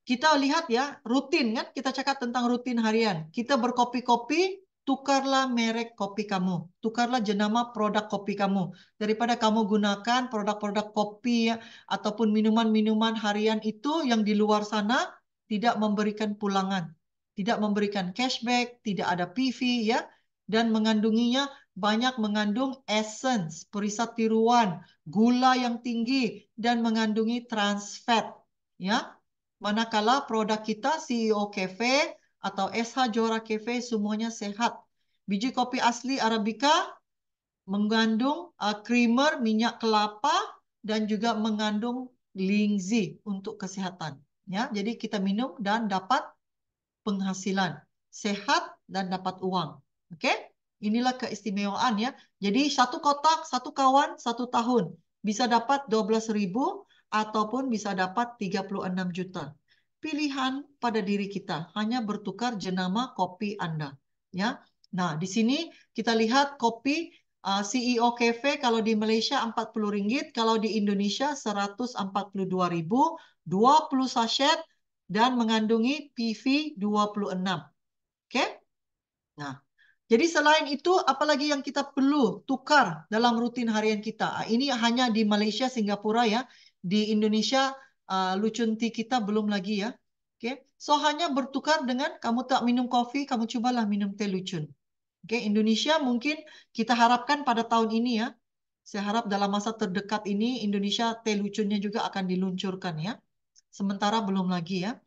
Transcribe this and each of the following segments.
Kita lihat ya, rutin kan? Kita cakap tentang rutin harian. Kita berkopi-kopi, tukarlah merek kopi kamu. Tukarlah jenama produk kopi kamu. Daripada kamu gunakan produk-produk kopi ya, ataupun minuman-minuman harian itu yang di luar sana tidak memberikan pulangan, tidak memberikan cashback, tidak ada PV ya, dan mengandunginya banyak mengandung essence, perisai tiruan, gula yang tinggi, dan mengandungi trans fat. Ya, manakala produk kita CEO Cafe atau SH Johara Cafe semuanya sehat. Biji kopi asli Arabica mengandung creamer minyak kelapa dan juga mengandung lingzi untuk kesehatan. Ya, jadi kita minum dan dapat penghasilan, sehat dan dapat uang. Oke? Inilah keistimewaan ya. Jadi satu kotak, satu kawan, 1 tahun. Bisa dapat 12.000 ataupun bisa dapat 36 juta. Pilihan pada diri kita, hanya bertukar jenama kopi Anda. Ya. Nah, di sini kita lihat kopi CEO Cafe kalau di Malaysia Rp40, kalau di Indonesia Rp142.000, 20 sachet dan mengandungi PV 26. Oke? Nah, jadi selain itu apalagi yang kita perlu tukar dalam rutin harian kita? Ini hanya di Malaysia, Singapura ya. Di Indonesia lucun tea kita belum lagi ya. Oke. So hanya bertukar dengan kamu tak minum kopi, kamu cobalah minum teh lucun. Oke, Indonesia mungkin kita harapkan pada tahun ini ya. Saya harap dalam masa terdekat ini Indonesia teh lucunnya juga akan diluncurkan ya. Sementara belum lagi ya.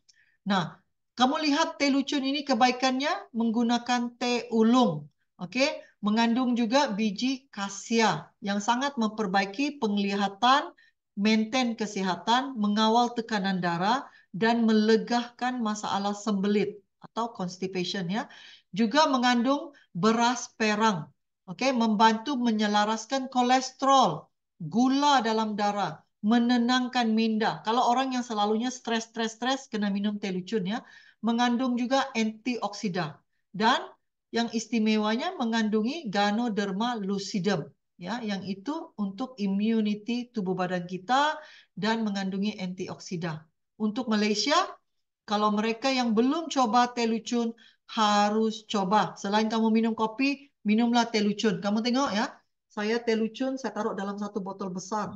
Nah, kamu lihat teh lucun ini kebaikannya menggunakan teh ulung. Oke, mengandung juga biji kasia yang sangat memperbaiki penglihatan, maintain kesehatan, mengawal tekanan darah, dan melegahkan masalah sembelit atau constipation ya. Juga mengandung beras perang. Oke, membantu menyelaraskan kolesterol, gula dalam darah, menenangkan minda. Kalau orang yang selalunya stres, kena minum teh lucun ya. Mengandung juga antioksidan. Dan yang istimewanya mengandungi Ganoderma lucidum. Ya, yang itu untuk immunity tubuh badan kita dan mengandungi antioksidan. Untuk Malaysia, kalau mereka yang belum coba teh lucun harus coba. Selain kamu minum kopi, minumlah teh lucun. Kamu tengok ya, saya teh lucun saya taruh dalam satu botol besar.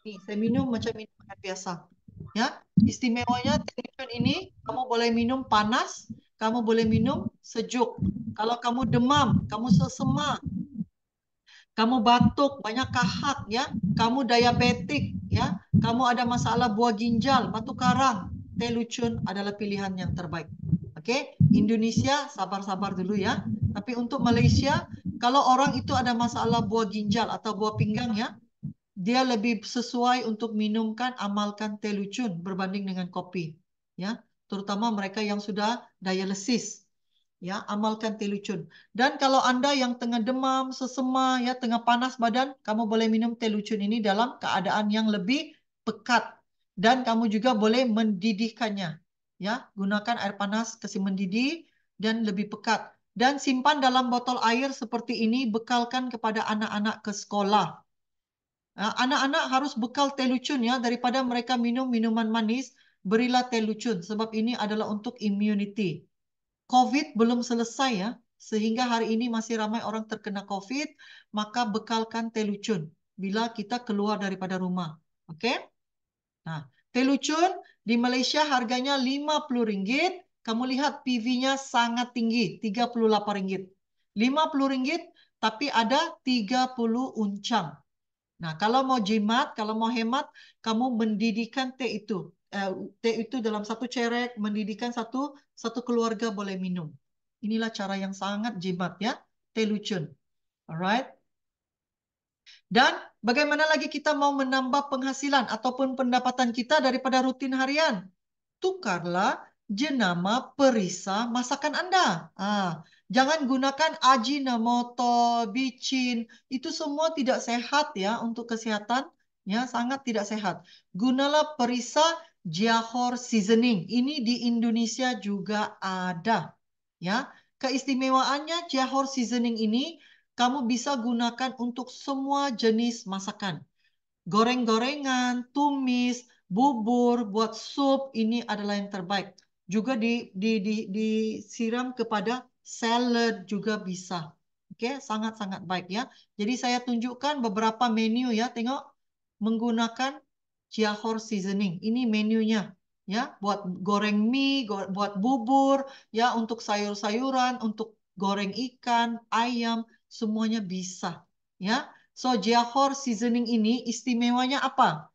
Nih, saya minum macam minum air biasa. Ya, istimewanya Telitun ini kamu boleh minum panas, kamu boleh minum sejuk. Kalau kamu demam, kamu sesema, kamu batuk, banyak kahak ya, kamu diabetik ya, kamu ada masalah buah ginjal, batu karang, Telutun adalah pilihan yang terbaik. Oke, Indonesia sabar-sabar dulu ya. Tapi untuk Malaysia, kalau orang itu ada masalah buah ginjal atau buah pinggang ya, dia lebih sesuai untuk minumkan amalkan teh lucun berbanding dengan kopi ya, terutama mereka yang sudah dialisis ya, amalkan teh lucun. Dan kalau Anda yang tengah demam, sesema ya, tengah panas badan, kamu boleh minum teh lucun ini dalam keadaan yang lebih pekat, dan kamu juga boleh mendidihkannya ya, gunakan air panas kasih mendidih dan lebih pekat, dan simpan dalam botol air seperti ini, bekalkan kepada anak-anak ke sekolah. Anak-anak harus bekal teh lucun ya, daripada mereka minum minuman manis, berilah teh lucun sebab ini adalah untuk immunity. COVID belum selesai ya, sehingga hari ini masih ramai orang terkena COVID, maka bekalkan teh lucun bila kita keluar daripada rumah. Oke? Nah, teh lucun di Malaysia harganya RM50. Kamu lihat PV-nya sangat tinggi, RM38. RM50 tapi ada 30 uncang. Nah, kalau mau jimat, kalau mau hemat, kamu mendidihkan teh itu. Teh itu dalam satu cerek, mendidihkan satu satu keluarga boleh minum. Inilah cara yang sangat jimat ya, teh lucun. Alright. Dan bagaimana lagi kita mau menambah penghasilan ataupun pendapatan kita daripada rutin harian? Tukarlah jenama perisa masakan Anda. Jangan gunakan Ajinomoto, bicin. Itu semua tidak sehat ya untuk kesehatan. Ya, sangat tidak sehat. Gunalah perisa Johor seasoning. Ini di Indonesia juga ada. Ya, keistimewaannya Johor seasoning ini kamu bisa gunakan untuk semua jenis masakan. Goreng-gorengan, tumis, bubur, buat sup, ini adalah yang terbaik. Juga disiram kepada salad juga bisa. Oke, sangat-sangat baik ya. Jadi saya tunjukkan beberapa menu ya. Tengok, menggunakan Jiahor seasoning. Ini menunya ya, buat goreng mie, buat bubur, ya untuk sayur-sayuran, untuk goreng ikan, ayam, semuanya bisa ya. So Jiahor seasoning ini istimewanya apa?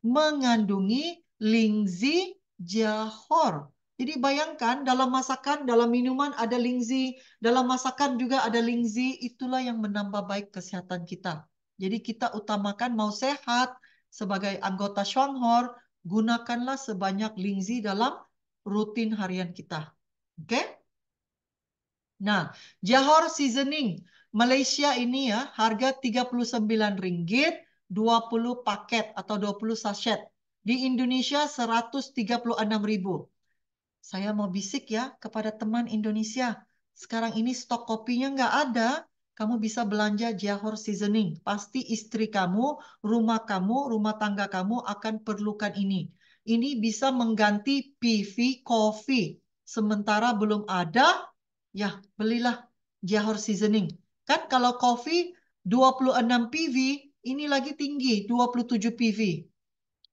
Mengandungi lingzi jahor. Jadi bayangkan dalam masakan, dalam minuman ada lingzi, dalam masakan juga ada lingzi, itulah yang menambah baik kesehatan kita. Jadi kita utamakan mau sehat sebagai anggota Shanghor, gunakanlah sebanyak lingzi dalam rutin harian kita. Oke? Nah, Johor seasoning Malaysia ini ya, harga Rp39, 20 paket atau 20 sachet. Di Indonesia 136.000. Saya mau bisik ya kepada teman Indonesia. Sekarang ini stok kopinya nggak ada. Kamu bisa belanja Johor seasoning. Pasti istri kamu, rumah tangga kamu akan perlukan ini. Ini bisa mengganti PV coffee. Sementara belum ada, ya belilah Johor seasoning. Kan kalau coffee 26 PV, ini lagi tinggi 27 PV.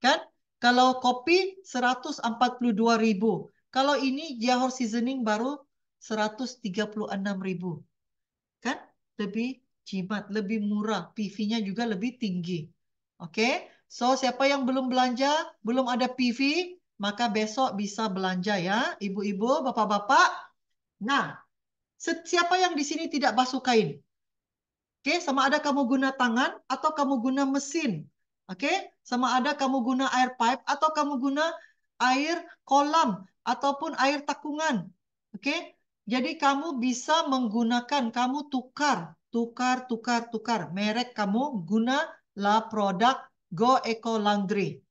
Kan? Kalau kopi 142.000. Kalau ini Johor seasoning baru 136.000. Kan? Lebih jimat, lebih murah. PV-nya juga lebih tinggi. Oke? So, siapa yang belum belanja, belum ada PV, maka besok bisa belanja ya, ibu-ibu, bapak-bapak. Nah, siapa yang di sini tidak basuh kain? Oke, sama ada kamu guna tangan atau kamu guna mesin. Oke, sama ada kamu guna air pipe atau kamu guna air kolam ataupun air takungan. Oke, jadi kamu bisa menggunakan, kamu tukar. Merek kamu gunalah produk Go Eco Laundry.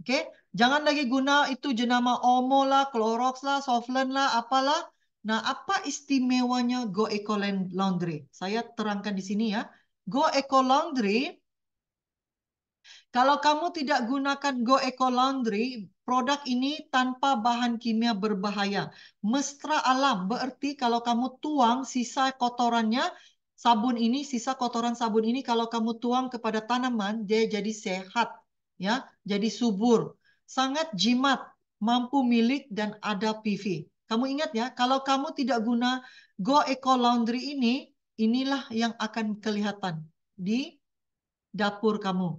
Oke, jangan lagi guna itu jenama Omo lah, Clorox lah, Softland lah, apalah. Nah, apa istimewanya Go Eco Laundry? Saya terangkan di sini ya. Go Eco Laundry, kalau kamu tidak gunakan Go Eco Laundry, produk ini tanpa bahan kimia berbahaya. Mesra alam, berarti kalau kamu tuang sisa kotorannya, sisa kotoran sabun ini kalau kamu tuang kepada tanaman, dia jadi sehat, ya, jadi subur, sangat jimat, mampu milik dan ada PV. Kamu ingat ya, kalau kamu tidak guna Go Eco Laundry ini, inilah yang akan kelihatan di dapur kamu,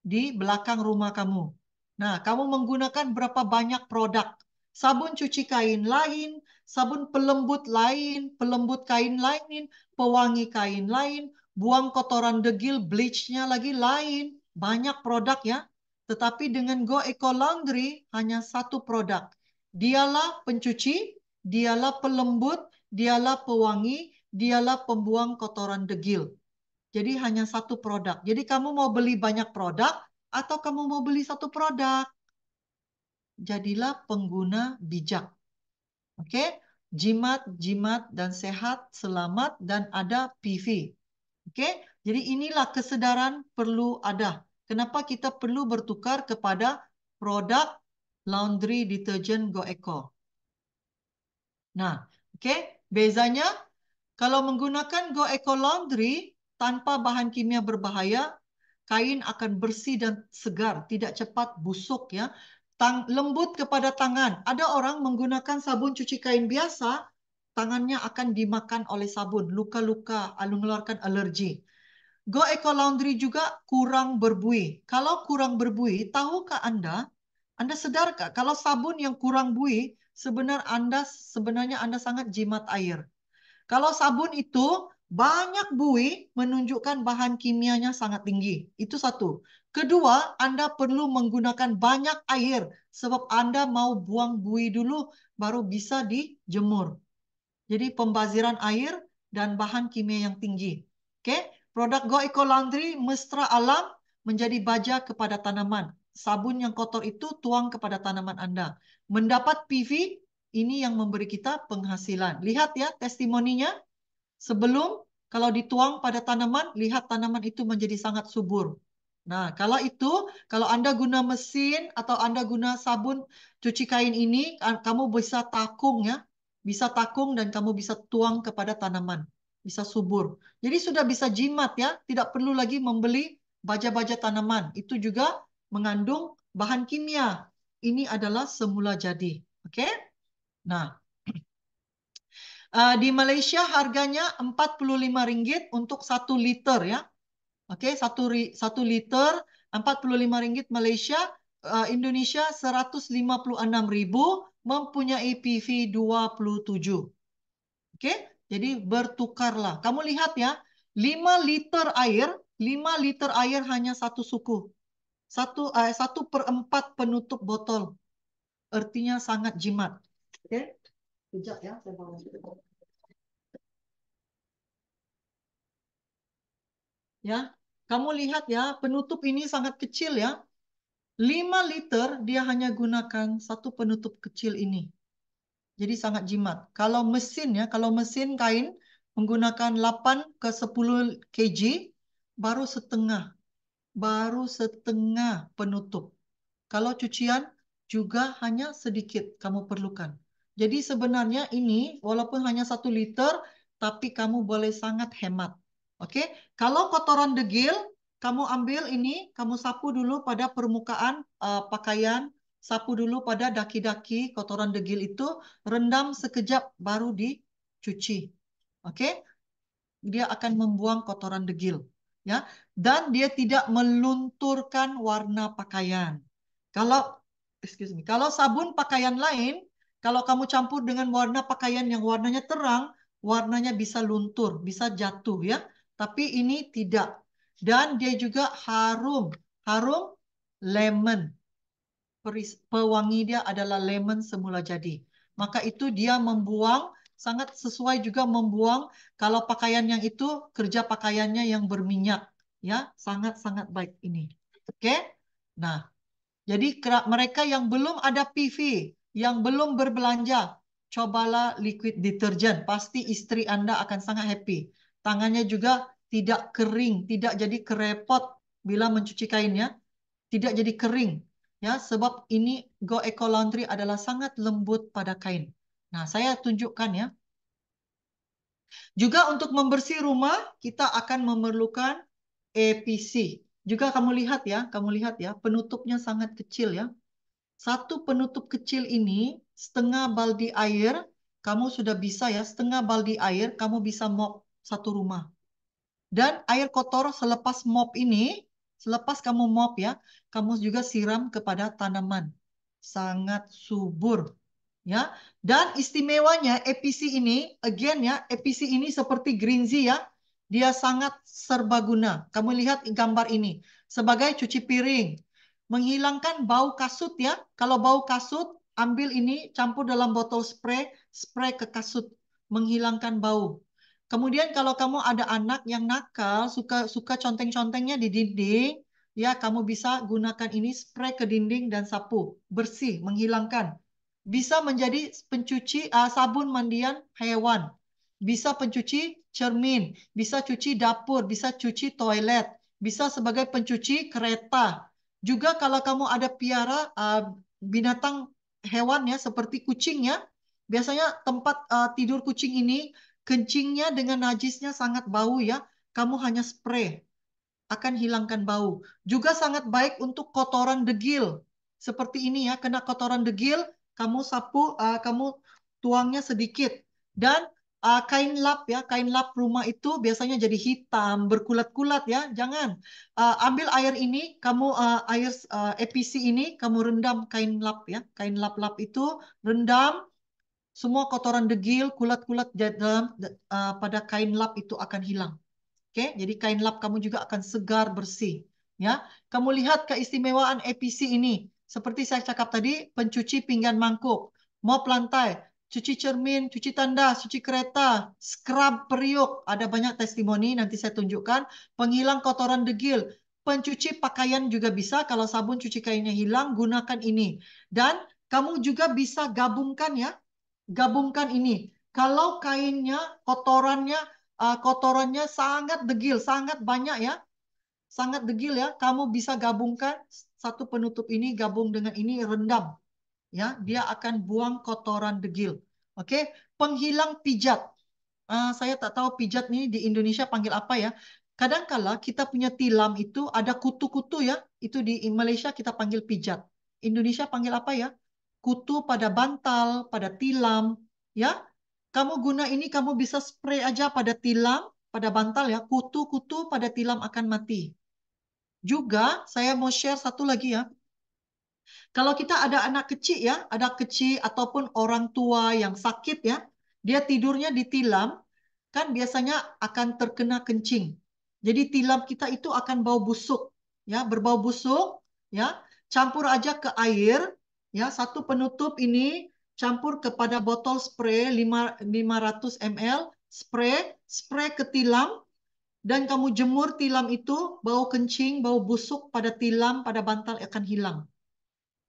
di belakang rumah kamu. Nah, kamu menggunakan berapa banyak produk? Sabun cuci kain lain, sabun pelembut lain, pelembut kain lain, pewangi kain lain, buang kotoran degil, bleachnya lagi lain. Banyak produk ya. Tetapi dengan Go Eco Laundry hanya satu produk. Dialah pencuci, dialah pelembut, dialah pewangi, dialah pembuang kotoran degil. Jadi hanya satu produk. Jadi kamu mau beli banyak produk atau kamu mau beli satu produk? Jadilah pengguna bijak. Oke? Jimat, jimat dan sehat, selamat dan ada PV. Oke? Jadi inilah kesadaran perlu ada. Kenapa kita perlu bertukar kepada produk laundry detergent Go Eco? Nah, oke, bezanya kalau menggunakan Go Eco Laundry tanpa bahan kimia berbahaya, kain akan bersih dan segar, tidak cepat busuk ya. Lembut kepada tangan. Ada orang menggunakan sabun cuci kain biasa, tangannya akan dimakan oleh sabun, luka-luka, mengeluarkan alergi. Go Eco Laundry juga kurang berbuih. Kalau kurang berbuih, tahukah Anda? Anda sadarkah kalau sabun yang kurang buih sebenarnya Anda sangat jimat air. Kalau sabun itu banyak buih menunjukkan bahan kimianya sangat tinggi. Itu satu. Kedua, Anda perlu menggunakan banyak air sebab Anda mau buang buih dulu baru bisa dijemur. Jadi pembaziran air dan bahan kimia yang tinggi. Oke, produk Go Eco Laundry mesra alam menjadi baja kepada tanaman. Sabun yang kotor itu tuang kepada tanaman Anda. Mendapat PV, ini yang memberi kita penghasilan. Lihat ya testimoninya. Sebelum kalau dituang pada tanaman, lihat tanaman itu menjadi sangat subur. Nah, kalau Anda guna mesin atau Anda guna sabun cuci kain ini, kamu bisa takung ya. Bisa takung dan kamu bisa tuang kepada tanaman. Bisa subur. Jadi sudah bisa jimat ya. Tidak perlu lagi membeli baja-baja tanaman. Itu juga mengandung bahan kimia. Ini adalah semula jadi. Oke? Nah, di Malaysia harganya RM45 untuk 1 liter ya. Oke, 1 liter RM45 Malaysia, Indonesia 156.000 mempunyai PV 27. Oke, jadi bertukarlah. Kamu lihat ya, 5 liter air hanya satu suku. 1/4 penutup botol. Artinya sangat jimat. Oke, kejap ya, saya bawa. Ya, kamu lihat ya, penutup ini sangat kecil ya. 5 liter dia hanya gunakan satu penutup kecil ini. Jadi sangat jimat. Kalau mesin kain menggunakan 8 ke 10 kg, baru setengah. Baru setengah penutup. Kalau cucian juga hanya sedikit kamu perlukan. Jadi sebenarnya ini walaupun hanya 1 liter, tapi kamu boleh sangat hemat. Oke, kalau kotoran degil, kamu ambil ini, kamu sapu dulu pada permukaan pakaian, sapu dulu pada daki-daki kotoran degil itu, rendam sekejap baru dicuci. Oke, dia akan membuang kotoran degil, ya, dan dia tidak melunturkan warna pakaian. Kalau kalau sabun pakaian lain, kalau kamu campur dengan warna pakaian yang warnanya terang, warnanya bisa luntur, bisa jatuh ya. Tapi ini tidak. Dan dia juga harum, harum lemon. Pewangi dia adalah lemon semula jadi. Maka itu dia membuang, sangat sesuai juga membuang kalau pakaian yang itu kerja pakaiannya yang berminyak. Ya, sangat-sangat baik ini. Oke? Nah, jadi mereka yang belum ada PV, yang belum berbelanja, cobalah liquid detergent. Pasti istri Anda akan sangat happy. Tangannya juga tidak kering, tidak jadi kerepot bila mencuci kainnya, tidak jadi kering. Ya, sebab ini Go Eco Laundry adalah sangat lembut pada kain. Nah, saya tunjukkan ya. Juga untuk membersih rumah, kita akan memerlukan EPC. Juga kamu lihat ya, penutupnya sangat kecil ya. Satu penutup kecil ini, setengah baldi air, kamu sudah bisa ya, setengah baldi air, kamu bisa mop satu rumah. Dan air kotor selepas kamu mop ya, kamu juga siram kepada tanaman. Sangat subur. Ya, dan istimewanya EPC ini, again ya, EPC ini seperti Greenzy ya, dia sangat serbaguna. Kamu lihat gambar ini sebagai cuci piring, menghilangkan bau kasut ya. Kalau bau kasut, ambil ini campur dalam botol spray, spray ke kasut, menghilangkan bau. Kemudian kalau kamu ada anak yang nakal, suka conteng-contengnya di dinding, ya kamu bisa gunakan ini spray ke dinding dan sapu, bersih, menghilangkan. Bisa menjadi pencuci sabun mandian hewan, bisa pencuci cermin, bisa cuci dapur, bisa cuci toilet, bisa sebagai pencuci kereta. Juga kalau kamu ada piara binatang hewan ya seperti kucing ya, biasanya tempat tidur kucing ini kencingnya dengan najisnya sangat bau ya, kamu hanya spray akan hilangkan bau. Juga sangat baik untuk kotoran degil. Seperti ini ya, kena kotoran degil, kamu sapu, kamu tuangnya sedikit. Dan kain lap ya, kain lap rumah itu biasanya jadi hitam, berkulat-kulat ya. Jangan. Ambil air ini, air EPC ini, kamu rendam kain lap ya. Kain lap-lap itu rendam, semua kotoran degil, kulat-kulat dalam pada kain lap itu akan hilang. Oke, jadi kain lap kamu juga akan segar bersih. Ya, kamu lihat keistimewaan EPC ini. Seperti saya cakap tadi, pencuci pinggan mangkuk, mop lantai, cuci cermin, cuci tandas, cuci kereta, scrub periuk. Ada banyak testimoni, nanti saya tunjukkan. Penghilang kotoran degil, pencuci pakaian juga bisa. Kalau sabun cuci kainnya hilang, gunakan ini. Dan kamu juga bisa gabungkan ya, gabungkan ini. Kalau kotorannya sangat degil, sangat banyak ya. Sangat degil ya. Kamu bisa gabungkan satu penutup ini gabung dengan ini, rendam. Ya, dia akan buang kotoran degil. Oke, penghilang pijat. Saya tak tahu pijat nih di Indonesia panggil apa ya. Kadangkala kita punya tilam itu ada kutu-kutu ya. Itu di Malaysia kita panggil pijat. Indonesia panggil apa ya? Kutu pada bantal, pada tilam. Ya, kamu guna ini kamu bisa spray aja pada tilam, pada bantal ya. Kutu-kutu pada tilam akan mati. Juga saya mau share satu lagi ya. Kalau kita ada anak kecil ya, ada kecil ataupun orang tua yang sakit ya, dia tidurnya di tilam, kan biasanya akan terkena kencing. Jadi tilam kita itu akan bau busuk, ya, berbau busuk, ya. Campur aja ke air, ya, satu penutup ini campur kepada botol spray 500 ml, spray ke tilam dan kamu jemur tilam itu, bau kencing, bau busuk pada tilam, pada bantal akan hilang.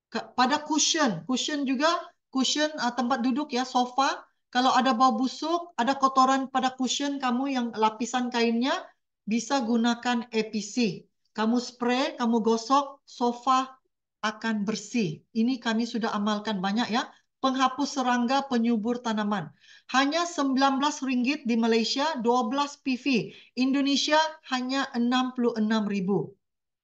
Pada cushion juga, cushion tempat duduk ya, sofa. Kalau ada bau busuk, ada kotoran pada cushion kamu yang lapisan kainnya, bisa gunakan EPC. Kamu spray, kamu gosok, sofa akan bersih. Ini kami sudah amalkan banyak ya. Penghapus serangga, penyubur tanaman. Hanya Rp19 di Malaysia, 12 PV. Indonesia hanya 66.000.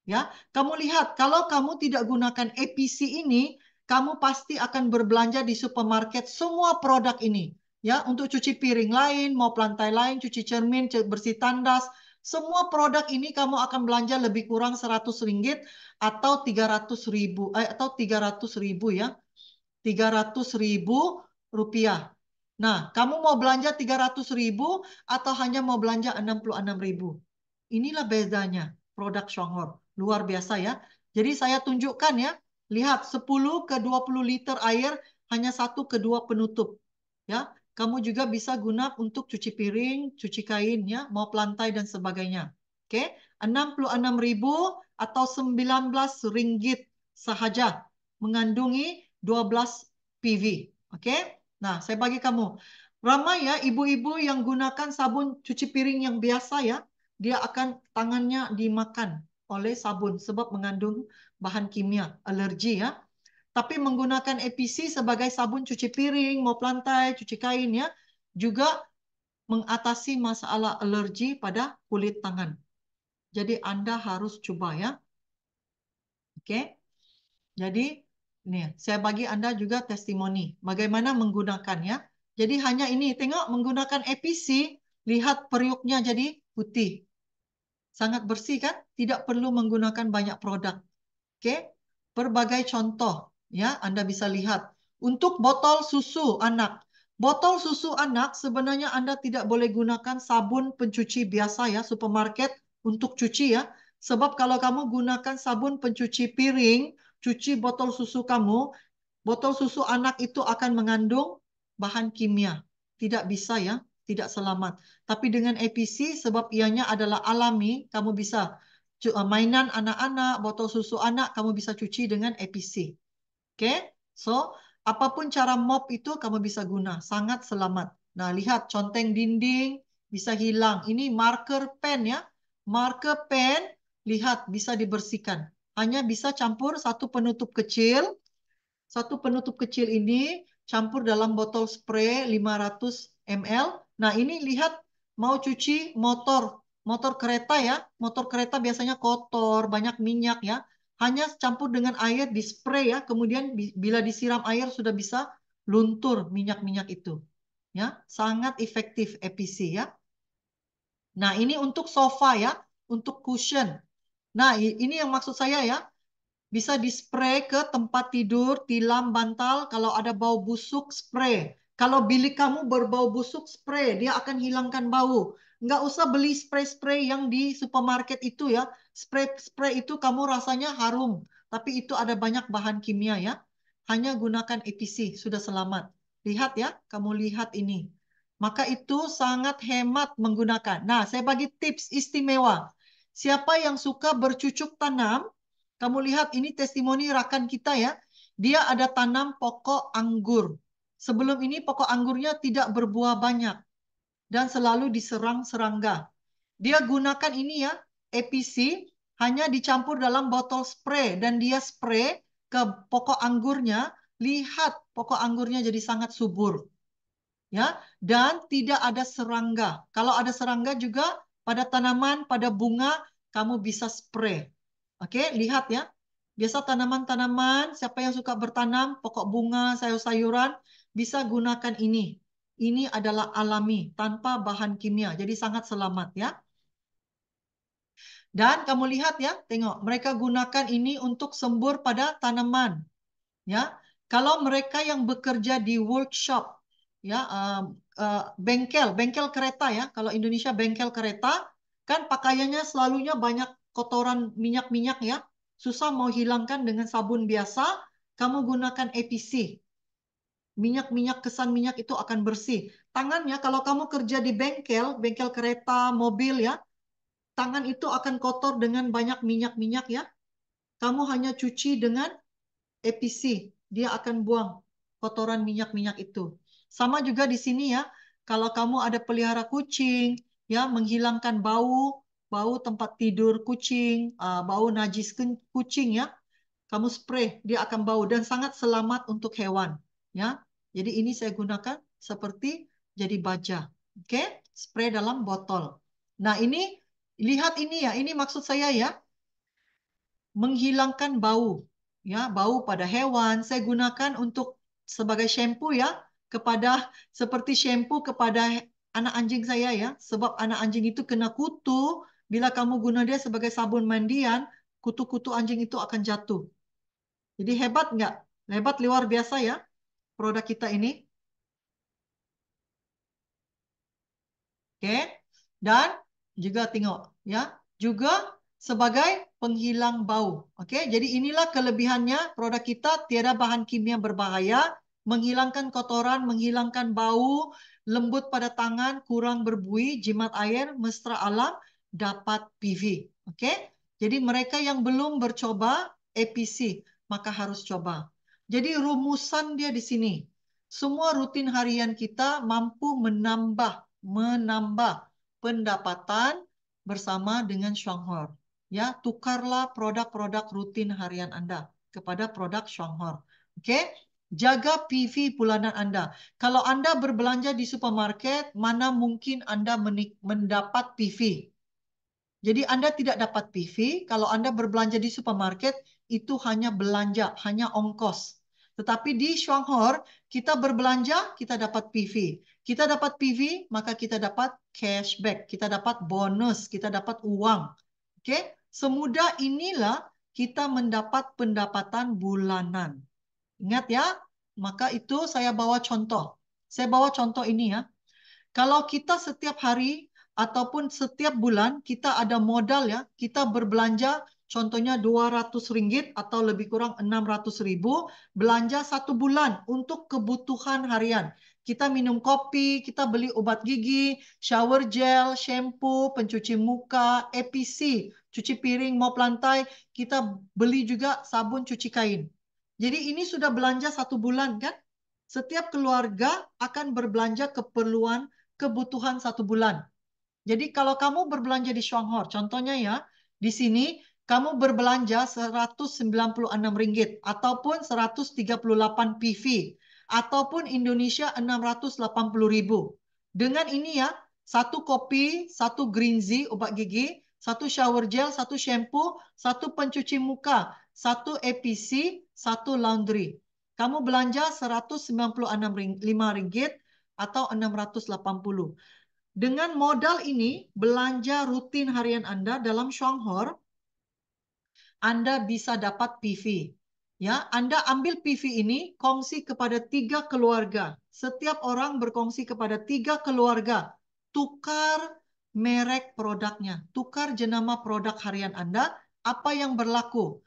Ya, kamu lihat kalau kamu tidak gunakan APC ini, kamu pasti akan berbelanja di supermarket semua produk ini. Ya, untuk cuci piring lain, mau lantai lain, cuci cermin, bersih tandas, semua produk ini kamu akan belanja lebih kurang Rp100 atau 300.000 atau 300.000 ya. 300.000 rupiah. Nah, kamu mau belanja 300.000 atau hanya mau belanja 66.000? Inilah bedanya produk Songhor. Luar biasa ya. Jadi saya tunjukkan ya. Lihat 10 ke 20 liter air hanya 1 ke 2 penutup. Ya, kamu juga bisa guna untuk cuci piring, cuci kain ya, mau lantai dan sebagainya. Oke, 66.000 atau Rp19 sahaja mengandungi 12 PV. Oke? Nah, saya bagi kamu. Ramai ya ibu-ibu yang gunakan sabun cuci piring yang biasa ya. Dia akan tangannya dimakan oleh sabun sebab mengandung bahan kimia, alergi ya. Tapi menggunakan EPC sebagai sabun cuci piring, mop lantai, cuci kain ya, juga mengatasi masalah alergi pada kulit tangan. Jadi Anda harus coba ya. Oke? Jadi, nih, saya bagi Anda juga testimoni bagaimana menggunakannya. Jadi hanya ini, tengok menggunakan EPC, lihat periuknya jadi putih. Sangat bersih kan? Tidak perlu menggunakan banyak produk. Oke? Berbagai contoh ya, Anda bisa lihat. Untuk botol susu anak. Botol susu anak sebenarnya Anda tidak boleh gunakan sabun pencuci biasa ya, supermarket untuk cuci ya. Sebab kalau kamu gunakan sabun pencuci piring, cuci botol susu kamu, botol susu anak itu akan mengandung bahan kimia. Tidak bisa ya, tidak selamat. Tapi dengan APC sebab ianya adalah alami, kamu bisa mainan anak-anak, botol susu anak, kamu bisa cuci dengan APC. Oke? So, apapun cara mop itu kamu bisa guna, sangat selamat. Nah, lihat conteng dinding bisa hilang. Ini marker pen ya. Marker pen, lihat bisa dibersihkan. Hanya bisa campur satu penutup kecil. Satu penutup kecil ini campur dalam botol spray 500 ml. Nah, ini lihat mau cuci motor, motor kereta ya. Motor kereta biasanya kotor, banyak minyak ya. Hanya campur dengan air di spray ya. Kemudian bila disiram air sudah bisa luntur minyak-minyak itu. Ya, sangat efektif EPC ya. Nah, ini untuk sofa ya, untuk cushion. Nah, ini yang maksud saya ya. Bisa di-spray ke tempat tidur, tilam, bantal. Kalau ada bau busuk, spray. Kalau bilik kamu berbau busuk, spray. Dia akan hilangkan bau. Nggak usah beli spray-spray yang di supermarket itu ya. Spray-spray itu kamu rasanya harum. Tapi itu ada banyak bahan kimia ya. Hanya gunakan EPC, sudah selamat. Lihat ya, kamu lihat ini. Maka itu sangat hemat menggunakan. Nah, saya bagi tips istimewa. Siapa yang suka bercucuk tanam, kamu lihat ini testimoni rakan kita ya. Dia ada tanam pokok anggur. Sebelum ini pokok anggurnya tidak berbuah banyak dan selalu diserang serangga. Dia gunakan ini ya, EPC. hanya dicampur dalam botol spray dan dia spray ke pokok anggurnya, lihat pokok anggurnya jadi sangat subur. Ya, dan tidak ada serangga. Kalau ada serangga juga pada tanaman, pada bunga, kamu bisa spray. Oke, lihat ya. Biasa tanaman-tanaman, siapa yang suka bertanam, pokok bunga, sayur-sayuran, bisa gunakan ini. Ini adalah alami, tanpa bahan kimia. Jadi sangat selamat ya. Dan kamu lihat ya, tengok, mereka gunakan ini untuk sembur pada tanaman. Ya, kalau mereka yang bekerja di workshop, ya, bengkel kereta ya, kalau Indonesia bengkel kereta, kan pakaiannya selalunya banyak kotoran minyak-minyak ya, susah mau hilangkan dengan sabun biasa, kamu gunakan EPC. Minyak-minyak, kesan minyak itu akan bersih. Tangannya, kalau kamu kerja di bengkel kereta, mobil ya, tangan itu akan kotor dengan banyak minyak-minyak ya. Kamu hanya cuci dengan EPC, dia akan buang kotoran minyak-minyak itu. Sama juga di sini ya, kalau kamu ada pelihara kucing, ya menghilangkan bau tempat tidur kucing, bau najis kucing ya, kamu spray, dia akan bau dan sangat selamat untuk hewan. Ya, jadi ini saya gunakan seperti jadi baja, oke? Spray dalam botol. Nah ini lihat ini ya, ini maksud saya ya menghilangkan bau ya bau pada hewan saya gunakan untuk sebagai shampoo ya kepada seperti shampoo kepada anak anjing saya ya sebab anak anjing itu kena kutu bila kamu guna dia sebagai sabun mandian kutu-kutu anjing itu akan jatuh jadi hebat nggak hebat luar biasa ya produk kita ini. Oke. Dan juga tengok ya, juga sebagai penghilang bau. Oke, jadi inilah kelebihannya produk kita tiada bahan kimia berbahaya, menghilangkan kotoran, menghilangkan bau, lembut pada tangan, kurang berbui, jimat air, mesra alam, dapat PV. Oke. Jadi mereka yang belum bercoba APC, maka harus coba. Jadi rumusan dia di sini. Semua rutin harian kita mampu menambah pendapatan bersama dengan Shuanghor. Ya, tukarlah produk-produk rutin harian Anda kepada produk Shuanghor. Oke? Jaga PV bulanan Anda. Kalau Anda berbelanja di supermarket, mana mungkin Anda mendapat PV? Jadi Anda tidak dapat PV kalau Anda berbelanja di supermarket itu hanya belanja, hanya ongkos. Tetapi di Shuanghor kita berbelanja, kita dapat PV. Kita dapat PV, maka kita dapat cashback, kita dapat bonus, kita dapat uang. Oke, semudah inilah kita mendapat pendapatan bulanan. Ingat ya, maka itu saya bawa contoh. Saya bawa contoh ini ya. Kalau kita setiap hari ataupun setiap bulan kita ada modal ya, kita berbelanja contohnya Rp200 atau lebih kurang 600.000, belanja 1 bulan untuk kebutuhan harian. Kita minum kopi, kita beli obat gigi, shower gel, shampoo, pencuci muka, EPC, cuci piring, mop lantai, kita beli juga sabun cuci kain. Jadi ini sudah belanja 1 bulan kan? Setiap keluarga akan berbelanja kebutuhan 1 bulan. Jadi kalau kamu berbelanja di Shuanghor, contohnya ya, di sini kamu berbelanja Rp196 ataupun 138 PV ataupun Indonesia 680.000. Dengan ini ya, 1 kopi, 1 green tea, obat gigi, 1 shower gel, 1 shampoo, 1 pencuci muka, 1 EPC, 1 laundry. Kamu belanja Rp195 atau 680. Dengan modal ini, belanja rutin harian Anda dalam Shuanghor, Anda bisa dapat PV. Ya, Anda ambil PV ini, kongsi kepada 3 keluarga. Setiap orang berkongsi kepada 3 keluarga. Tukar merek produknya. Tukar jenama produk harian Anda. Apa yang berlaku?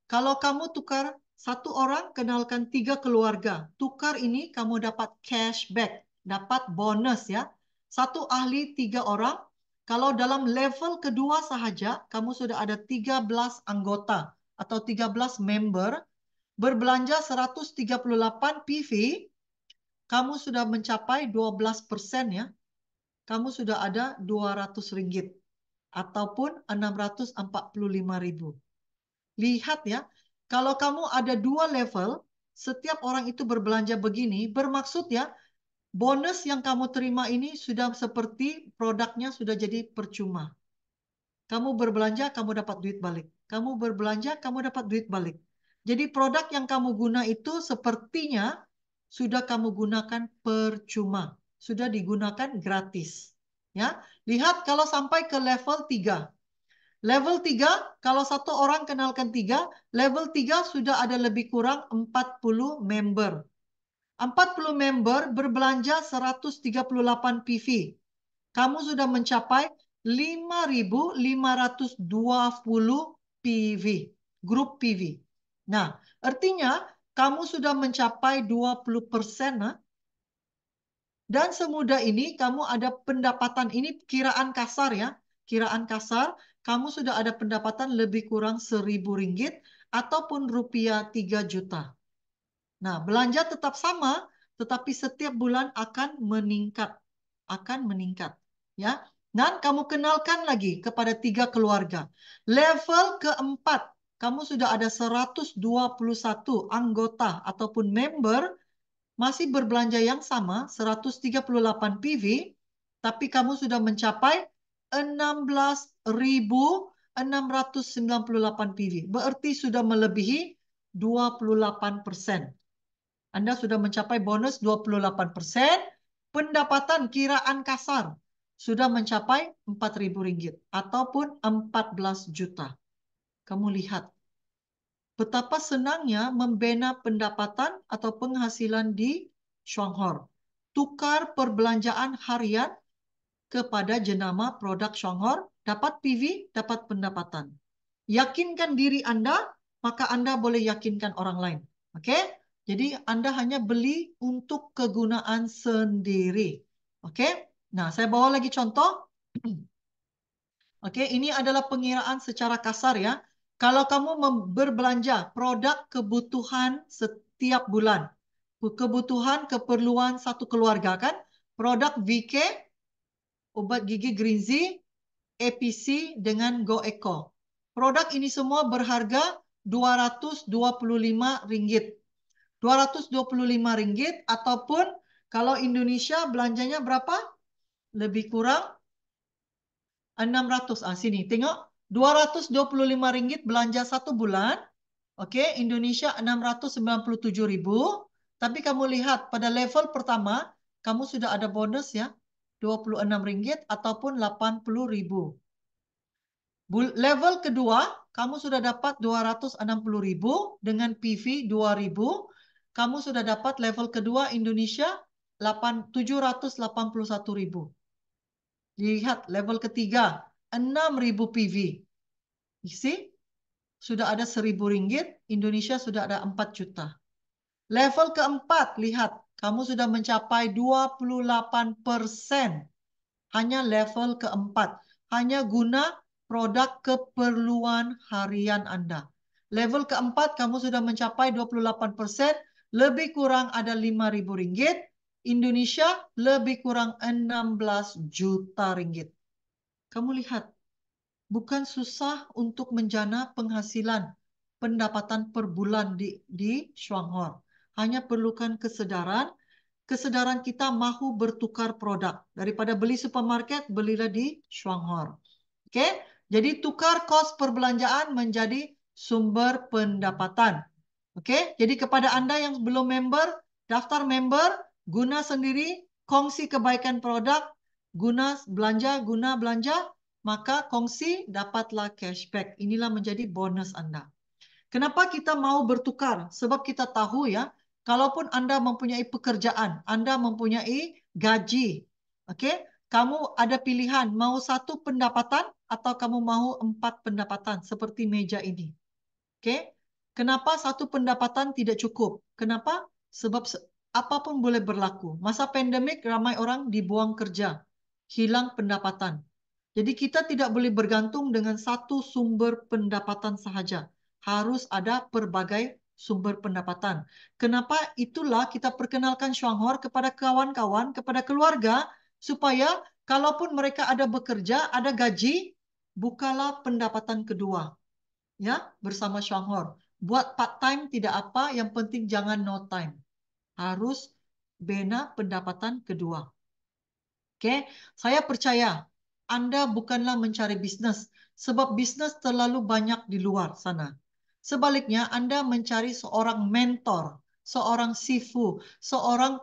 Kalau kamu tukar 1 orang, kenalkan 3 keluarga. Tukar ini kamu dapat cashback. Dapat bonus ya. 1 ahli 3 orang. Kalau dalam level kedua sahaja, kamu sudah ada 13 anggota atau 13 member, berbelanja 138 PV, kamu sudah mencapai 12% ya. Kamu sudah ada Rp200. ataupun 645.000. Lihat ya, kalau kamu ada 2 level, setiap orang itu berbelanja begini, bermaksud ya, bonus yang kamu terima ini sudah seperti produknya sudah jadi percuma. Kamu berbelanja, kamu dapat duit balik. Kamu berbelanja, kamu dapat duit balik. Jadi produk yang kamu guna itu sepertinya sudah kamu gunakan percuma. Sudah digunakan gratis. Ya, lihat kalau sampai ke level 3. Level 3, kalau satu orang kenalkan 3, level 3 sudah ada lebih kurang 40 member. 40 member berbelanja 138 PV. Kamu sudah mencapai 5.520 PV, grup PV. Nah, artinya kamu sudah mencapai 20%. Dan semudah ini kamu ada pendapatan, ini kiraan kasar ya. Kiraan kasar, kamu sudah ada pendapatan lebih kurang Rp1.000 ataupun rupiah 3 juta. Nah, belanja tetap sama, tetapi setiap bulan akan meningkat. Akan meningkat. Ya. Dan kamu kenalkan lagi kepada 3 keluarga. Level keempat, kamu sudah ada 121 anggota ataupun member masih berbelanja yang sama, 138 PV, tapi kamu sudah mencapai 16.698 PV. Berarti sudah melebihi 28%. Anda sudah mencapai bonus 28%, pendapatan kiraan kasar sudah mencapai Rp4.000 ataupun 14 juta. Kamu lihat betapa senangnya membina pendapatan atau penghasilan di Shuanghor. Tukar perbelanjaan harian kepada jenama produk Shuanghor, dapat PV, dapat pendapatan. Yakinkan diri Anda, maka Anda boleh yakinkan orang lain. Oke? Jadi Anda hanya beli untuk kegunaan sendiri. Oke? Nah, saya bawa lagi contoh. Oke, ini adalah pengiraan secara kasar ya. Kalau kamu berbelanja produk kebutuhan setiap bulan, kebutuhan keperluan satu keluarga kan, produk VK, obat gigi Greenzy, APC dengan Go Eco. Produk ini semua berharga Rp225. Rp225 ataupun kalau Indonesia belanjanya berapa? Lebih kurang 600. Sini, tengok. Rp225 belanja satu bulan. Oke, Indonesia 697.000. Tapi kamu lihat pada level pertama, kamu sudah ada bonus ya. Rp26 ataupun 80.000. Level kedua, kamu sudah dapat 260.000 dengan PV 2.000. Kamu sudah dapat level kedua Indonesia 781.000. Lihat level ketiga 6.000 PV. Isi sudah ada Rp1.000, Indonesia sudah ada 4 juta. Level keempat, lihat kamu sudah mencapai 28%. Hanya level keempat, hanya guna produk keperluan harian Anda. Level keempat kamu sudah mencapai 28%, lebih kurang ada Rp5.000. Indonesia lebih kurang 16 juta ringgit. Kamu lihat, bukan susah untuk menjana penghasilan pendapatan per bulan di Shuanghor. Hanya perlukan kesedaran kita mahu bertukar produk. Daripada beli supermarket, belilah di Shuanghor. Oke? Jadi tukar kos perbelanjaan menjadi sumber pendapatan. Oke? Jadi kepada Anda yang belum member, daftar member, guna sendiri, kongsi kebaikan produk, guna belanja, maka kongsi dapatlah cashback. Inilah menjadi bonus Anda. Kenapa kita mau bertukar? Sebab kita tahu ya, kalaupun Anda mempunyai pekerjaan, Anda mempunyai gaji, oke? Kamu ada pilihan, mau satu pendapatan atau kamu mau 4 pendapatan seperti meja ini. Oke? Kenapa satu pendapatan tidak cukup? Kenapa? Sebab apapun boleh berlaku. Masa pandemik ramai orang dibuang kerja, hilang pendapatan. Jadi kita tidak boleh bergantung dengan satu sumber pendapatan sahaja. Harus ada berbagai sumber pendapatan. Kenapa? Itulah kita perkenalkan Shuanghor kepada kawan-kawan, kepada keluarga, supaya kalaupun mereka ada bekerja, ada gaji, bukalah pendapatan kedua, ya, bersama Shanghor. Buat part time tidak apa, yang penting jangan no time. Harus bina pendapatan kedua. Oke, saya percaya Anda bukanlah mencari bisnis, sebab bisnis terlalu banyak di luar sana. Sebaliknya, Anda mencari seorang mentor, seorang sifu, seorang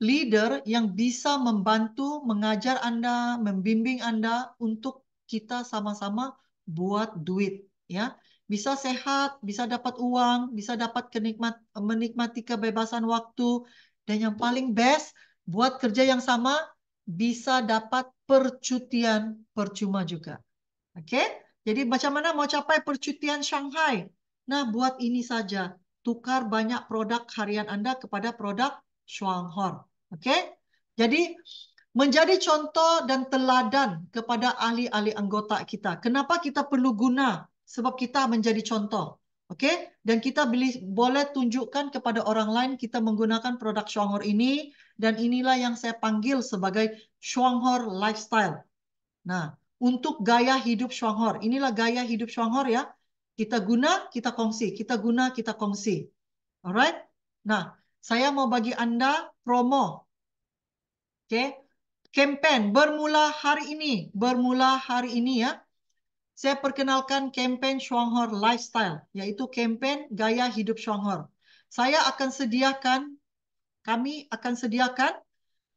leader yang bisa membantu, mengajar Anda, membimbing Anda untuk kita sama-sama buat duit, ya. Bisa sehat, bisa dapat uang, bisa dapat menikmati kebebasan waktu, dan yang paling best, buat kerja yang sama, bisa dapat percutian percuma juga. Oke? Jadi macam mana mau capai percutian Shanghai? Nah, buat ini saja. Tukar banyak produk harian Anda kepada produk Shanghai. Oke? Jadi menjadi contoh dan teladan kepada ahli-ahli anggota kita. Kenapa kita perlu guna? Sebab kita menjadi contoh. Oke? Dan kita boleh tunjukkan kepada orang lain kita menggunakan produk Shanghai ini, dan inilah yang saya panggil sebagai Shanghai lifestyle. Nah, untuk gaya hidup Shanghai, inilah gaya hidup Shanghai ya. Kita guna, kita kongsi. Kita guna, kita kongsi. Alright? Nah, saya mau bagi Anda promo. Oke? Campaign bermula hari ini. Bermula hari ini ya. Saya perkenalkan campaign Shanghai Lifestyle, yaitu campaign gaya hidup Shanghai. Kami akan sediakan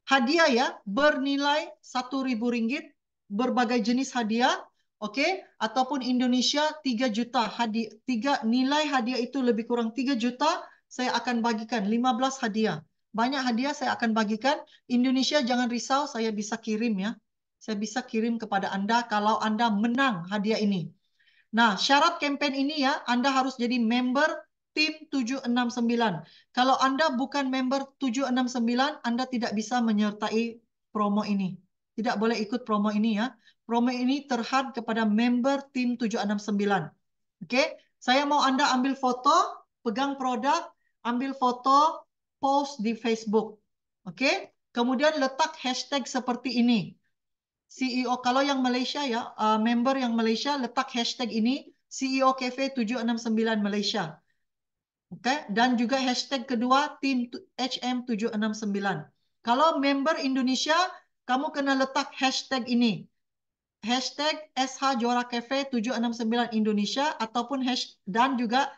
hadiah ya, bernilai Rp1.000, berbagai jenis hadiah, oke, ataupun Indonesia 3 juta hadiah. Nilai hadiah itu lebih kurang 3 juta, saya akan bagikan 15 hadiah. Banyak hadiah saya akan bagikan. Indonesia jangan risau, saya bisa kirim ya. Saya bisa kirim kepada Anda kalau Anda menang hadiah ini. Nah, syarat campaign ini ya, Anda harus jadi member tim 769. Kalau Anda bukan member 769, Anda tidak bisa menyertai promo ini. Tidak boleh ikut promo ini ya. Promo ini terhad kepada member tim 769. Oke, saya mau Anda ambil foto, pegang produk, ambil foto, post di Facebook. Oke, kemudian letak hashtag seperti ini. CEO kalau yang Malaysia ya, member yang Malaysia letak hashtag ini CEO Cafe 769 Malaysia. Oke, dan juga hashtag kedua tim HM769. Kalau member Indonesia, kamu kena letak hashtag ini. Hashtag SH Juara Cafe 769 Indonesia ataupun dan juga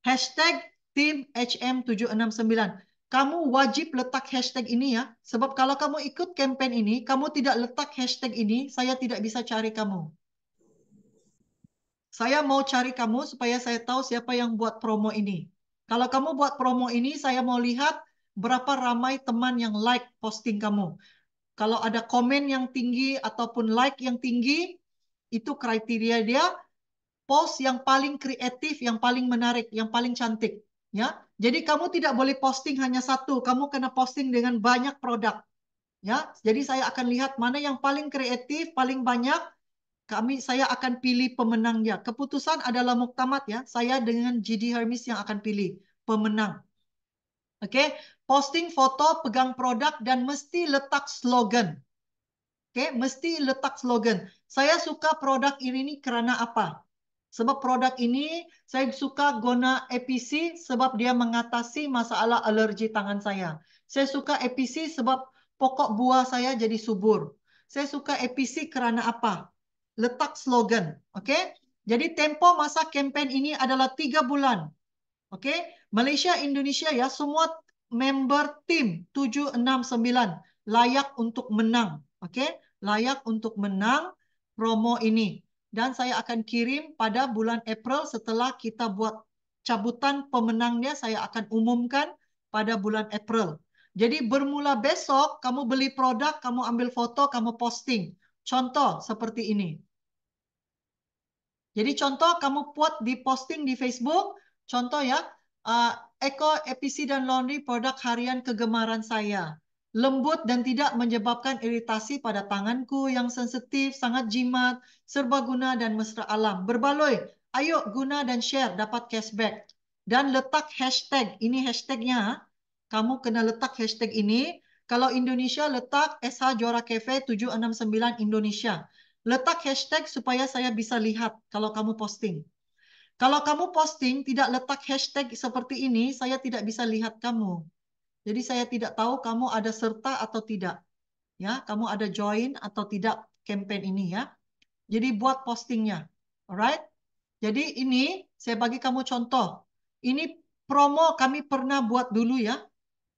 hashtag tim HM769. Kamu wajib letak hashtag ini ya. Sebab kalau kamu ikut campaign ini, kamu tidak letak hashtag ini, saya tidak bisa cari kamu. Saya mau cari kamu supaya saya tahu siapa yang buat promo ini. Kalau kamu buat promo ini, saya mau lihat berapa ramai teman yang like posting kamu. Kalau ada komen yang tinggi ataupun like yang tinggi, itu kriteria dia post yang paling kreatif, yang paling menarik, yang paling cantik. Ya, jadi kamu tidak boleh posting hanya satu, kamu kena posting dengan banyak produk. Ya, jadi saya akan lihat mana yang paling kreatif, paling banyak. Saya akan pilih pemenangnya. Keputusan adalah muktamad ya. Saya dengan GD Hermes yang akan pilih pemenang. Oke, posting foto, pegang produk dan mesti letak slogan. Oke, mesti letak slogan. Saya suka produk ini kerana apa? Sebab produk ini saya suka guna APC sebab dia mengatasi masalah alergi tangan saya. Saya suka APC sebab pokok buah saya jadi subur. Saya suka APC kerana apa? Letak slogan. Oke? Jadi tempo masa campaign ini adalah 3 bulan. Oke? Malaysia, Indonesia ya, semua member tim 769 layak untuk menang. Oke? Layak untuk menang promo ini. Dan saya akan kirim pada bulan April setelah kita buat cabutan pemenangnya, saya akan umumkan pada bulan April. Jadi bermula besok, kamu beli produk, kamu ambil foto, kamu posting. Contoh seperti ini. Jadi contoh kamu buat di posting di Facebook, contoh ya, Eko EPC dan Laundry produk harian kegemaran saya. Lembut dan tidak menyebabkan iritasi pada tanganku yang sensitif, sangat jimat, serbaguna dan mesra alam. Berbaloi, ayo guna dan share, dapat cashback. Dan letak hashtag, ini hashtagnya. Kamu kena letak hashtag ini. Kalau Indonesia letak SH Juara Cafe 769 Indonesia. Letak hashtag supaya saya bisa lihat kalau kamu posting. Kalau kamu posting tidak letak hashtag seperti ini, saya tidak bisa lihat kamu. Jadi saya tidak tahu kamu ada serta atau tidak. Ya, kamu ada join atau tidak campaign ini ya. Jadi buat postingnya. Alright? Jadi ini saya bagi kamu contoh. Ini promo kami pernah buat dulu ya.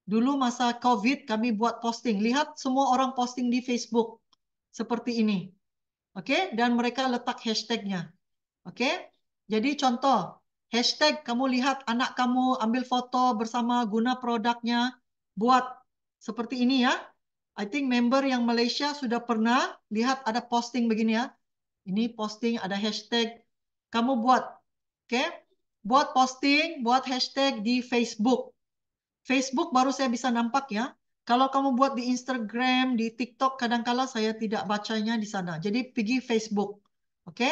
Dulu masa COVID kami buat posting. Lihat semua orang posting di Facebook seperti ini. Oke, dan mereka letak hashtagnya. Oke, jadi contoh hashtag kamu lihat anak kamu ambil foto bersama guna produknya, buat seperti ini ya. I think member yang Malaysia sudah pernah lihat ada posting begini ya. Ini posting ada hashtag kamu buat, oke? Buat posting, buat hashtag di Facebook. Facebook baru saya bisa nampak ya. Kalau kamu buat di Instagram, di TikTok, kadang-kala saya tidak bacanya di sana. Jadi pergi Facebook, oke?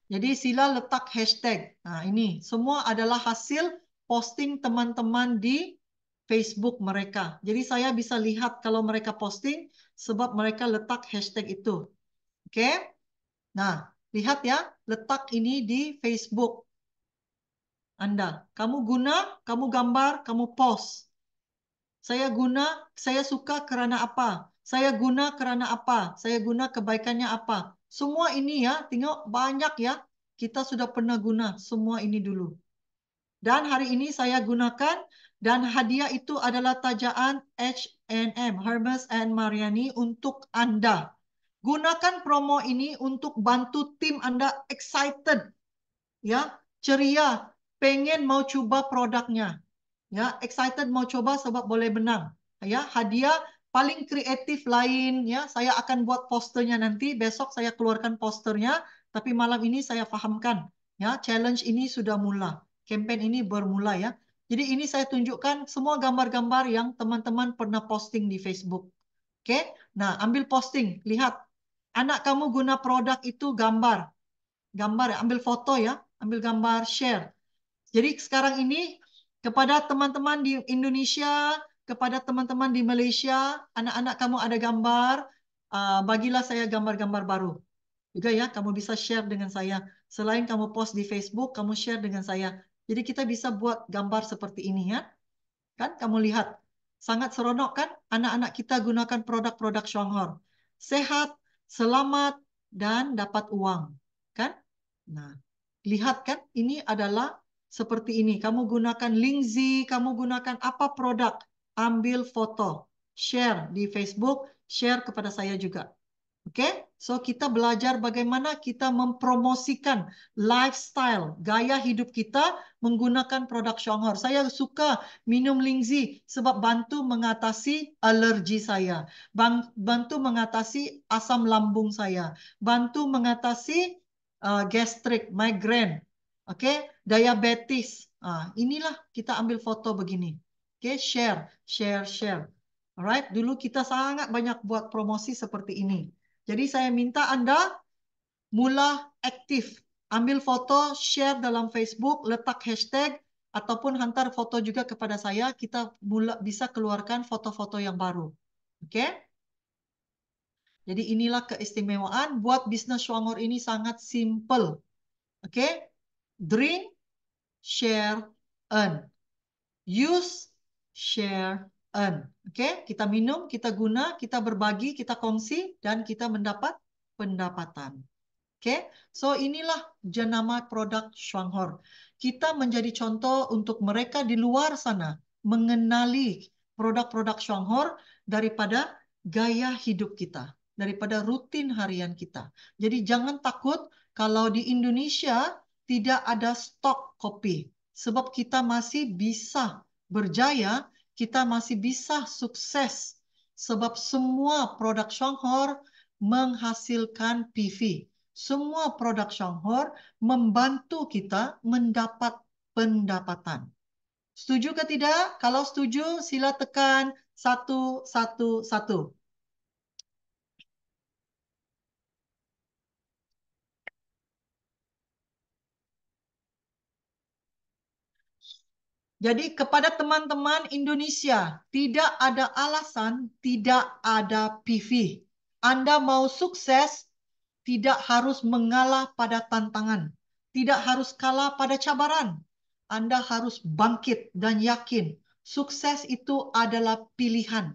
Jadi sila letak hashtag. Nah ini semua adalah hasil posting teman-teman di Facebook mereka. Jadi saya bisa lihat kalau mereka posting sebab mereka letak hashtag itu. Oke? Nah, lihat ya, letak ini di Facebook Anda. Kamu guna, kamu gambar, kamu post. Saya guna, saya suka karena apa? Saya guna karena apa? Saya guna kebaikannya apa? Semua ini ya, tengok banyak ya. Kita sudah pernah guna semua ini dulu. Dan hari ini saya gunakan dan hadiah itu adalah tajaan H&M, Hermes and Mariani untuk Anda. Gunakan promo ini untuk bantu tim Anda excited, ya, ceria, pengen mau coba produknya. Ya, excited mau coba sebab boleh menang. Ya, hadiah paling kreatif lain ya. Saya akan buat posternya nanti. Besok saya keluarkan posternya, tapi malam ini saya fahamkan ya, challenge ini sudah mula. Campaign ini bermula ya. Jadi ini saya tunjukkan semua gambar-gambar yang teman-teman pernah posting di Facebook. Oke? Nah, ambil posting, lihat anak kamu guna produk itu gambar. Gambar ya, ambil foto ya, ambil gambar, share. Jadi sekarang ini kepada teman-teman di Indonesia, kepada teman-teman di Malaysia, anak-anak kamu ada gambar, bagilah saya gambar-gambar baru. Juga ya, kamu bisa share dengan saya. Selain kamu post di Facebook, kamu share dengan saya. Jadi kita bisa buat gambar seperti ini ya. Kan kamu lihat, sangat seronok kan? Anak-anak kita gunakan produk-produk Shonghor. Sehat, selamat, dan dapat uang. Kan? Nah, lihat kan, ini adalah seperti ini. Kamu gunakan Lingzi, kamu gunakan apa produk, ambil foto, share di Facebook, share kepada saya juga. Oke, so kita belajar bagaimana kita mempromosikan lifestyle, gaya hidup kita menggunakan produk Shonghor. Saya suka minum Lingzi sebab bantu mengatasi alergi saya, bantu mengatasi asam lambung saya, bantu mengatasi gastrik, migrain, oke, diabetes. Inilah kita ambil foto begini. Oke, share, share, share. Alright, dulu kita sangat banyak buat promosi seperti ini. Jadi saya minta Anda mula aktif. Ambil foto, share dalam Facebook, letak hashtag, ataupun hantar foto juga kepada saya. Kita bisa keluarkan foto-foto yang baru. Oke? Jadi inilah keistimewaan. Buat bisnis Shwangor ini sangat simple. Oke? Drink, share, earn. Use, share, earn. Oke? Kita minum, kita guna, kita berbagi, kita kongsi, dan kita mendapat pendapatan. Oke, so inilah jenama produk Shwanghor. Kita menjadi contoh untuk mereka di luar sana mengenali produk-produk Shwanghor daripada gaya hidup kita, daripada rutin harian kita. Jadi jangan takut kalau di Indonesia tidak ada stok kopi, sebab kita masih bisa berjaya, kita masih bisa sukses, sebab semua produk Shwanghor menghasilkan PV. Semua produk Shonghor membantu kita mendapat pendapatan. Setuju ke tidak? Kalau setuju, sila tekan 111. Jadi kepada teman-teman Indonesia, tidak ada alasan tidak ada PV. Anda mau sukses, tidak harus mengalah pada tantangan. Tidak harus kalah pada cabaran. Anda harus bangkit dan yakin. Sukses itu adalah pilihan.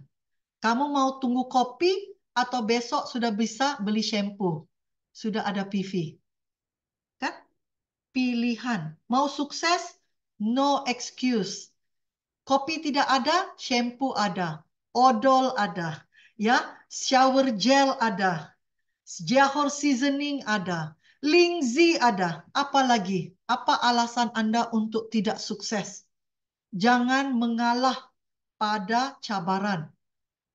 Kamu mau tunggu kopi atau besok sudah bisa beli shampoo? Sudah ada PV. Kan? Pilihan. Mau sukses? No excuse. Kopi tidak ada, shampoo ada. Odol ada. Ya, shower gel ada. Jahor seasoning ada. Lingzi ada. Apa lagi? Apa alasan Anda untuk tidak sukses? Jangan mengalah pada cabaran.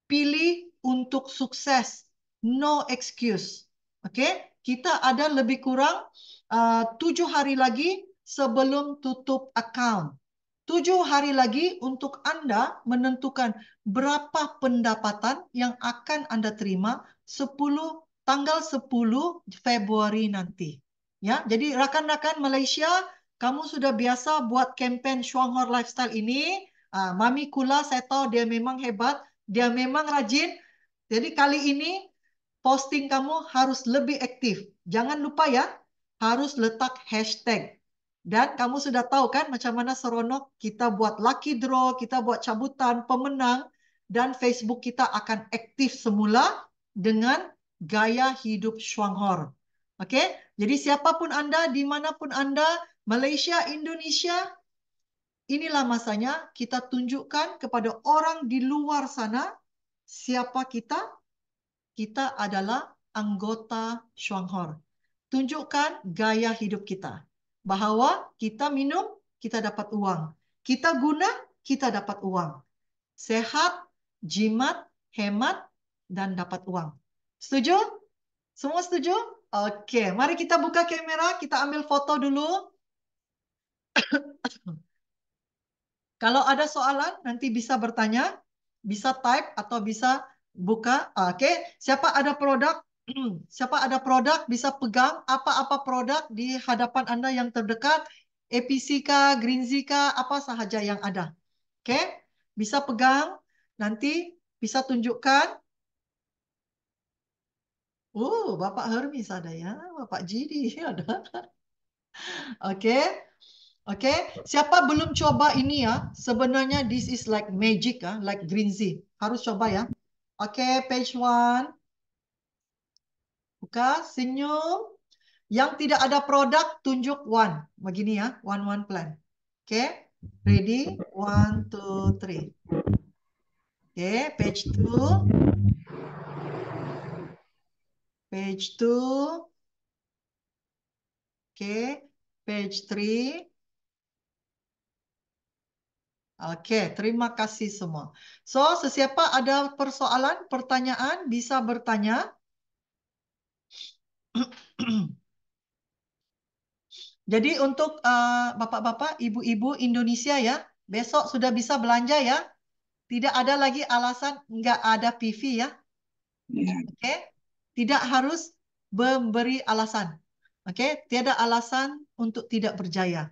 Pilih untuk sukses. No excuse. Oke? Kita ada lebih kurang 7 hari lagi sebelum tutup account. 7 hari lagi untuk Anda menentukan berapa pendapatan yang akan Anda terima tanggal 10 Februari nanti. Ya, jadi rekan-rekan Malaysia, kamu sudah biasa buat campaign Shuanghor Lifestyle ini. Mami Kula, saya tahu dia memang hebat, dia memang rajin. Jadi kali ini posting kamu harus lebih aktif. Jangan lupa ya, harus letak hashtag. Dan kamu sudah tahu kan macam mana seronok kita buat lucky draw, kita buat cabutan pemenang, dan Facebook kita akan aktif semula dengan gaya hidup Shuanghor. Oke, jadi siapapun Anda, dimanapun Anda, Malaysia, Indonesia, inilah masanya kita tunjukkan kepada orang di luar sana siapa kita. Kita adalah anggota Shuanghor. Tunjukkan gaya hidup kita. Bahwa kita minum, kita dapat uang. Kita guna, kita dapat uang. Sehat, jimat, hemat, dan dapat uang. Setuju? Semua setuju? Oke, mari kita buka kamera, kita ambil foto dulu. Kalau ada soalan, nanti bisa bertanya, bisa type atau bisa buka. Oke, siapa ada produk? Siapa ada produk bisa pegang apa-apa produk di hadapan Anda yang terdekat, APC kah, Greenzy kah, apa sahaja yang ada. Oke, bisa pegang, nanti bisa tunjukkan. Bapak Hermes ada ya, Bapak Jidi ada. Oke. Oke, siapa belum coba ini ya? Sebenarnya this is like magic ya, like Greenzy. Harus coba ya. Oke, page one. Buka, senyum. Yang tidak ada produk, tunjuk one. Begini ya, one plan. Oke, ready? One, two, three. Oke, page two. Page two. Oke, page three. Oke, terima kasih semua. So, sesiapa ada persoalan, pertanyaan, bisa bertanya. Jadi untuk bapak-bapak, ibu-ibu Indonesia ya, besok sudah bisa belanja ya. Tidak ada lagi alasan nggak ada PV ya. Ya. Oke? Tidak harus memberi alasan. Oke? Tiada alasan untuk tidak berjaya.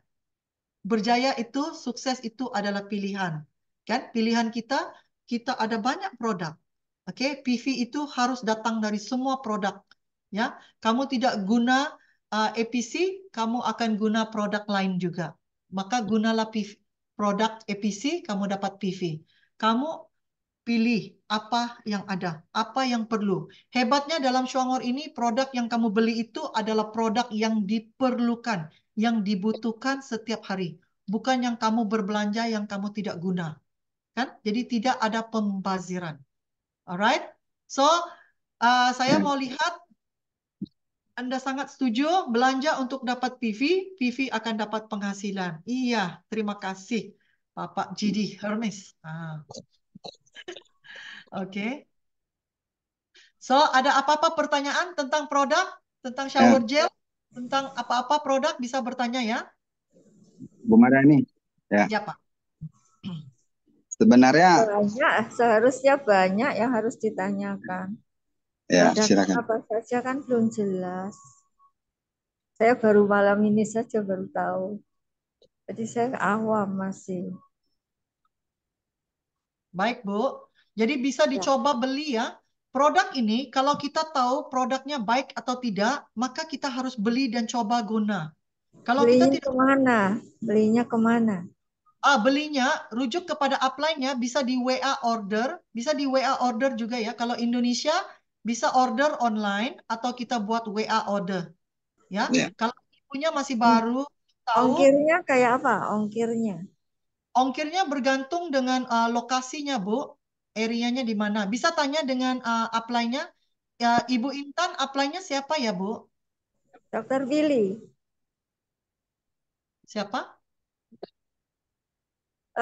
Berjaya itu, sukses itu adalah pilihan. Kan? Pilihan kita, kita ada banyak produk. Oke? PV itu harus datang dari semua produk. Ya, kamu tidak guna APC, kamu akan guna produk lain juga. Maka gunalah PV, produk APC, kamu dapat PV. Kamu pilih apa yang ada, apa yang perlu. Hebatnya dalam Shuanghor ini, produk yang kamu beli itu adalah produk yang diperlukan, yang dibutuhkan setiap hari. Bukan yang kamu berbelanja yang kamu tidak guna. Kan? Jadi tidak ada pembaziran. Alright? So, saya mau lihat Anda sangat setuju belanja untuk dapat PV, PV akan dapat penghasilan. Iya, terima kasih Bapak Jidi Hermes. Oke. So, ada apa-apa pertanyaan tentang produk, tentang Ya, shower gel, tentang apa-apa produk bisa bertanya ya. Bu Mardani. Ya, Ya, Pak. sebenarnya Banyak, seharusnya banyak yang harus ditanyakan. ya Produknya silakan. apa saja kan belum jelas. Saya baru malam ini saja baru tahu. Jadi saya awam masih. Baik, Bu. Jadi bisa Ya, dicoba beli ya. Produk ini kalau kita tahu produknya baik atau tidak, maka kita harus beli dan coba guna. Kalau kita Belinya tidak kemana? Belinya kemana? belinya, rujuk kepada upline-nya, bisa di WA order, bisa di WA order juga ya. Kalau Indonesia bisa order online atau kita buat WA order ya. Ya. Kalau ibunya masih Ong- baru tahu, Ongkirnya kayak apa? Ongkirnya. ongkirnya bergantung dengan lokasinya, Bu. Areanya di mana. Bisa tanya dengan upline-nya. Ya, Ibu Intan, upline-nya siapa ya, Bu? Dokter Billy. Siapa?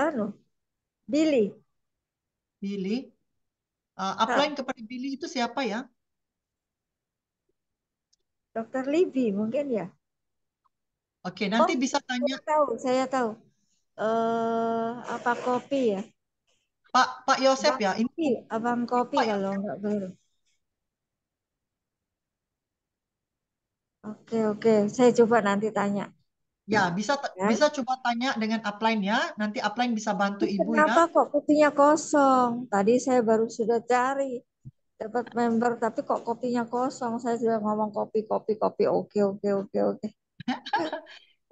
Anu, Billy. Billy. Hah, Upline kepada Billy itu siapa ya? Dokter Libby mungkin ya. Oke, Oh, nanti bisa tanya saya tahu, saya tahu. Apa kopi ya? Pak Yosep Abang ya. Ini kopi, abang kopi Pak kalau Yosep. nggak keliru. Oke, oke. Saya coba nanti tanya. Ya, bisa Ya. bisa coba tanya dengan upline ya. Nanti upline bisa bantu Tapi Ibu ya. kenapa kok kopinya kosong? Tadi saya baru sudah cari dapat member, tapi kok kopinya kosong. Saya sudah ngomong kopi, kopi, kopi. Oke, oke, oke, oke.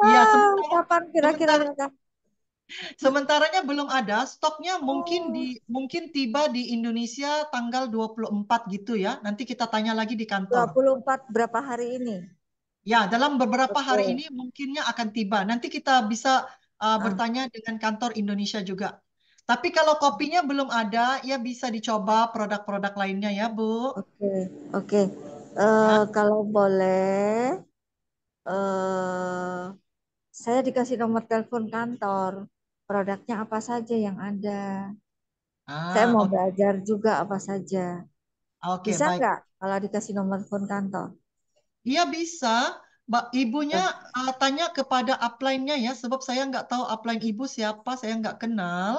Iya, Kapan kira-kira sementara datang? sementaranya belum ada. Stoknya Oh, mungkin tiba di Indonesia tanggal 24 gitu ya. Nanti kita tanya lagi di dua kantor. puluh empat berapa hari ini? Ya, dalam beberapa hari Oke. ini mungkinnya akan tiba. Nanti kita bisa Ah, bertanya dengan kantor Indonesia juga. Tapi kalau kopinya belum ada, ya bisa dicoba produk-produk lainnya ya, Bu. oke, oke. Ya. Kalau boleh, eh, saya dikasih nomor telepon kantor. Produknya apa saja yang ada? Saya mau Oke, belajar juga apa saja. oke, Bisa baik. nggak kalau dikasih nomor telepon kantor? Iya bisa. Mbak ibunya Eh, tanya kepada upline-nya ya, sebab saya nggak tahu upline ibu siapa, saya nggak kenal.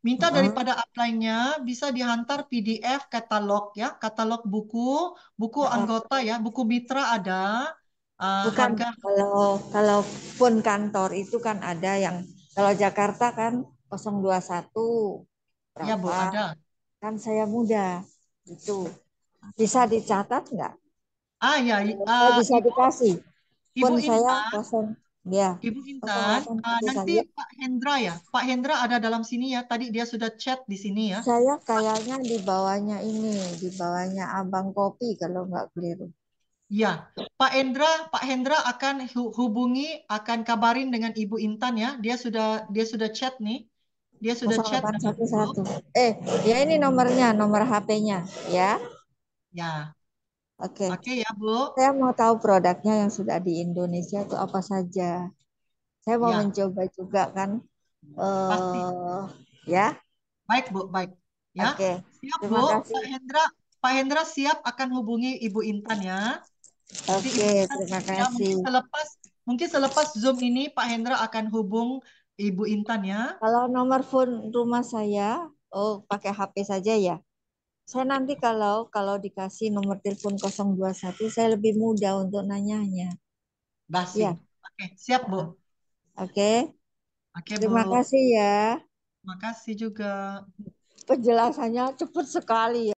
Minta heeh, daripada upline-nya bisa dihantar PDF katalog ya, katalog buku, buku heeh. anggota ya, buku mitra ada. Bukan, Harga kalau pun kantor itu kan ada yang kalau Jakarta kan 021 ya Bu berapa? ada. Kan saya muda. Itu bisa dicatat nggak? Ya, Saya bisa Ibu dikasih. Pun Ibu saya Intan, kosong, ya, Ibu kosong Intan, delapan satu nanti saya. Pak Hendra ya, Pak Hendra ada dalam sini ya. Tadi dia sudah chat di sini ya. Saya kayaknya di bawahnya ini, di bawahnya Abang Kopi kalau nggak keliru. Ya, Pak Hendra akan hubungi, akan kabarin dengan Ibu Intan ya. Dia sudah chat nih. Dia sudah chat dalam grup. 0811. Ya ini nomornya, nomor HP-nya, ya. Ya, Oke. oke ya Bu. Saya mau tahu produknya yang sudah di Indonesia itu apa saja. Saya mau Ya, mencoba juga kan. pasti. Eh, ya, Baik Bu, baik. Ya, oke. siap Bu. Terima kasih. Pak Hendra, Pak Hendra siap akan hubungi Ibu Intan ya. Nanti Oke, Ibu Intan terima ya kasih. mungkin selepas Zoom ini Pak Hendra akan hubung Ibu Intan ya. Kalau nomor phone rumah saya, oh pakai HP saja ya. Saya nanti kalau kalau dikasih nomor telepon 021, saya lebih mudah untuk nanyanya. Basi. Ya, Oke, siap Bu. oke. Oke Bu. Terima kasih ya. Makasih juga. Penjelasannya cepat sekali ya.